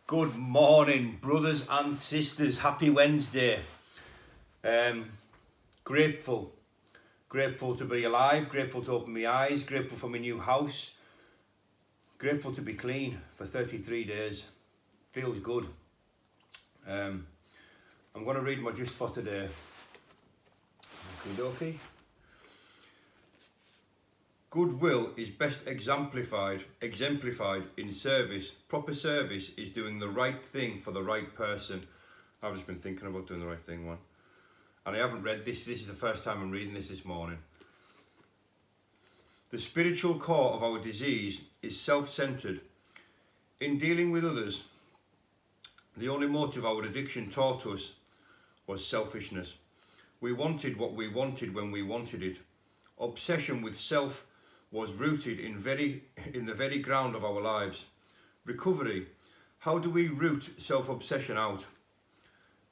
Good morning, brothers and sisters. Happy Wednesday. Grateful to be alive, grateful to open my eyes, grateful for my new house, grateful to be clean for 33 days. Feels good. I'm going to read my just for today. Okie Goodwill is best exemplified in service. Proper service is doing the right thing for the right person. I've just been thinking about doing the right thing one. And I haven't read this. This is the first time I'm reading this morning. The spiritual core of our disease is self-centered. In dealing with others, the only motive our addiction taught us was selfishness. We wanted what we wanted when we wanted it. Obsession with self was rooted in the very ground of our lives. Recovery. How do we root self-obsession out?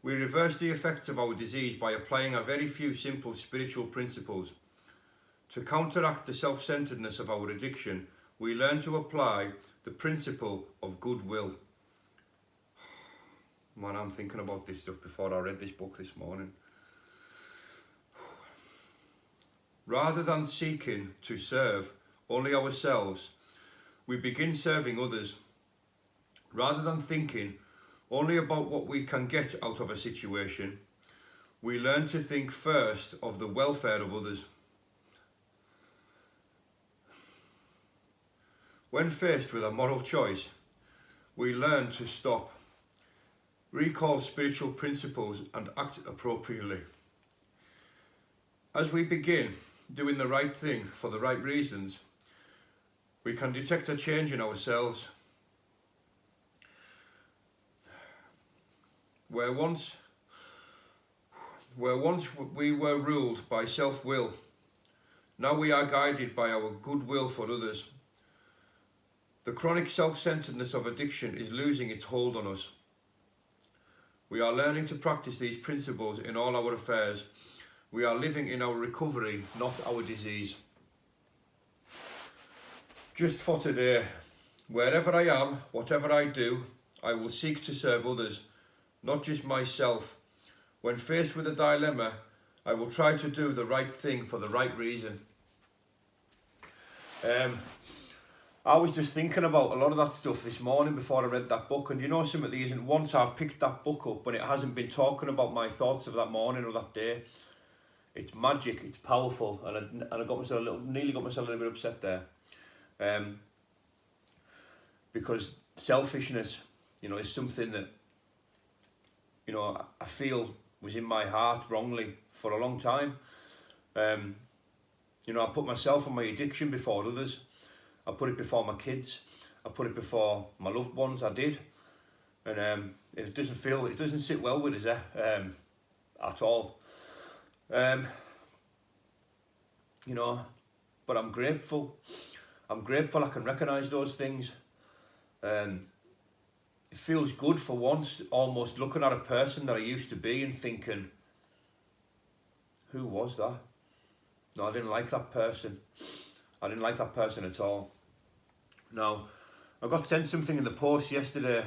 We reverse the effects of our disease by applying a very few simple spiritual principles. To counteract the self-centeredness of our addiction, we learn to apply the principle of goodwill. Man, I'm thinking about this stuff before I read this book this morning. Rather than seeking to serve only ourselves, we begin serving others. Rather than thinking only about what we can get out of a situation, we learn to think first of the welfare of others. When faced with a moral choice, we learn to stop, recall spiritual principles and act appropriately. As we begin doing the right thing for the right reasons, we can detect a change in ourselves. Where once we were ruled by self-will, now we are guided by our goodwill for others. The chronic self-centeredness of addiction is losing its hold on us. We are learning to practice these principles in all our affairs. We are living in our recovery, not our disease. Just for today, wherever I am, whatever I do, I will seek to serve others, not just myself. When faced with a dilemma, I will try to do the right thing for the right reason. I was just thinking about a lot of that stuff this morning before I read that book, and you know something, there isn't once I've picked that book up and it hasn't been talking about my thoughts of that morning or that day. It's magic, it's powerful, and I got myself nearly got myself a little bit upset there. Because selfishness, is something that, I feel was in my heart wrongly for a long time. I put myself and my addiction before others. I put it before my kids. I put it before my loved ones. I did. And it doesn't sit well with us at all. But I'm grateful. I can recognise those things. It feels good for once, almost looking at a person that I used to be and thinking, who was that? No, I didn't like that person. I didn't like that person at all. Now, I got sent something in the post yesterday.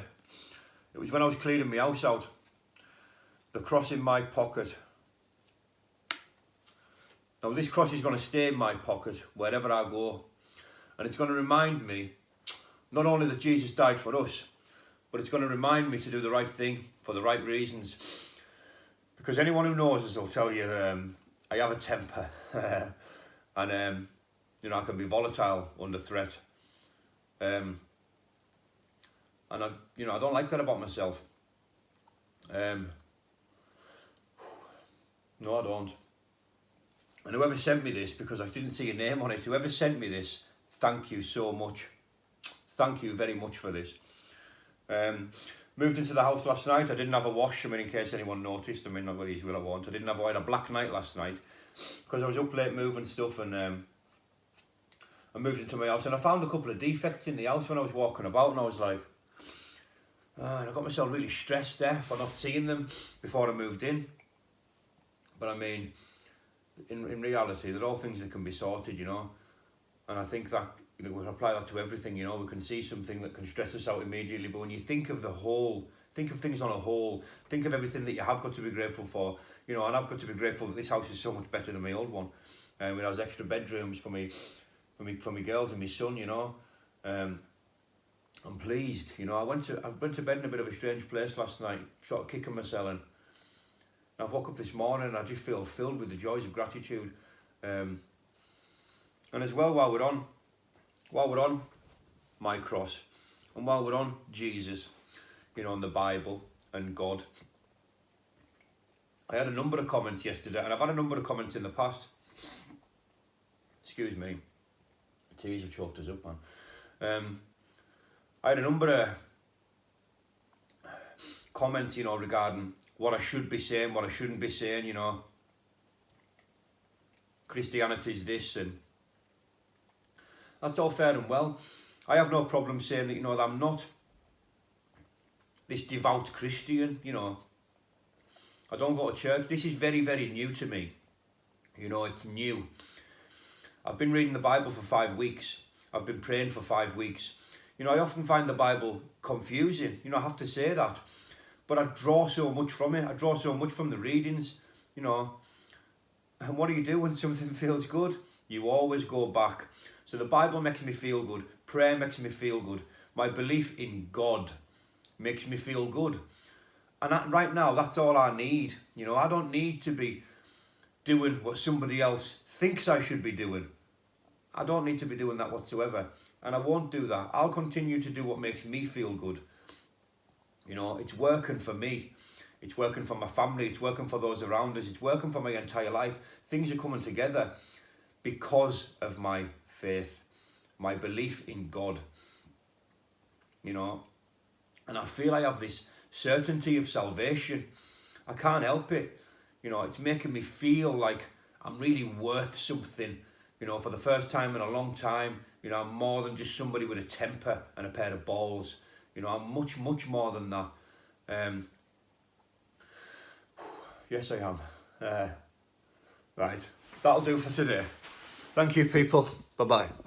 It was when I was cleaning my house out. The cross in my pocket. Now, this cross is going to stay in my pocket wherever I go. And it's going to remind me, not only that Jesus died for us, but it's going to remind me to do the right thing for the right reasons. Because anyone who knows us will tell you I have a temper. And, I can be volatile under threat. And I don't like that about myself. No, I don't. And whoever sent me this, because I didn't see a name on it, whoever sent me this, thank you so much. Thank you very much for this. Moved into the house last night. I didn't have a wash. In case anyone noticed. Not very easy what I want. I had a black night last night because I was up late moving stuff, and I moved into my house and I found a couple of defects in the house when I was walking about, and I was like, and I got myself really stressed there for not seeing them before I moved in. But in reality, they're all things that can be sorted, And I think that we can apply that to everything, you know. We can see something that can stress us out immediately, but when you think of the whole, think of things on a whole, think of everything that you have got to be grateful for, you know. And I've got to be grateful that this house is so much better than my old one. It has extra bedrooms for me girls and my son, you know. I'm pleased, you know. I went to bed in a bit of a strange place last night, sort of kicking myself, and I woke up this morning and I just feel filled with the joys of gratitude. And as well, while we're on my cross, and while we're on Jesus, you know, and the Bible and God, I had a number of comments yesterday, and I've had a number of comments in the past. Excuse me, the teas have choked us up, man. I had a number of comments, you know, regarding what I should be saying, what I shouldn't be saying, you know. Christianity's this, and that's all fair and well. I have no problem saying that, you know, that I'm not this devout Christian, you know. I don't go to church. This is very, very new to me. You know, it's new. I've been reading the Bible for 5 weeks. I've been praying for 5 weeks. You know, I often find the Bible confusing. You know, I have to say that. But I draw so much from it. I draw so much from the readings, you know. And what do you do when something feels good? You always go back. So the Bible makes me feel good. Prayer makes me feel good. My belief in God makes me feel good. And right now, that's all I need. You know, I don't need to be doing what somebody else thinks I should be doing. I don't need to be doing that whatsoever. And I won't do that. I'll continue to do what makes me feel good. You know, it's working for me. It's working for my family. It's working for those around us. It's working for my entire life. Things are coming together because of my faith, my belief in God. You know, and I feel I have this certainty of salvation. I can't help it. You know, it's making me feel like I'm really worth something. You know, for the first time in a long time, you know, I'm more than just somebody with a temper and a pair of balls. You know, I'm much, much more than that. Yes, I am. Right, that'll do for today. Thank you, people. Bye-bye.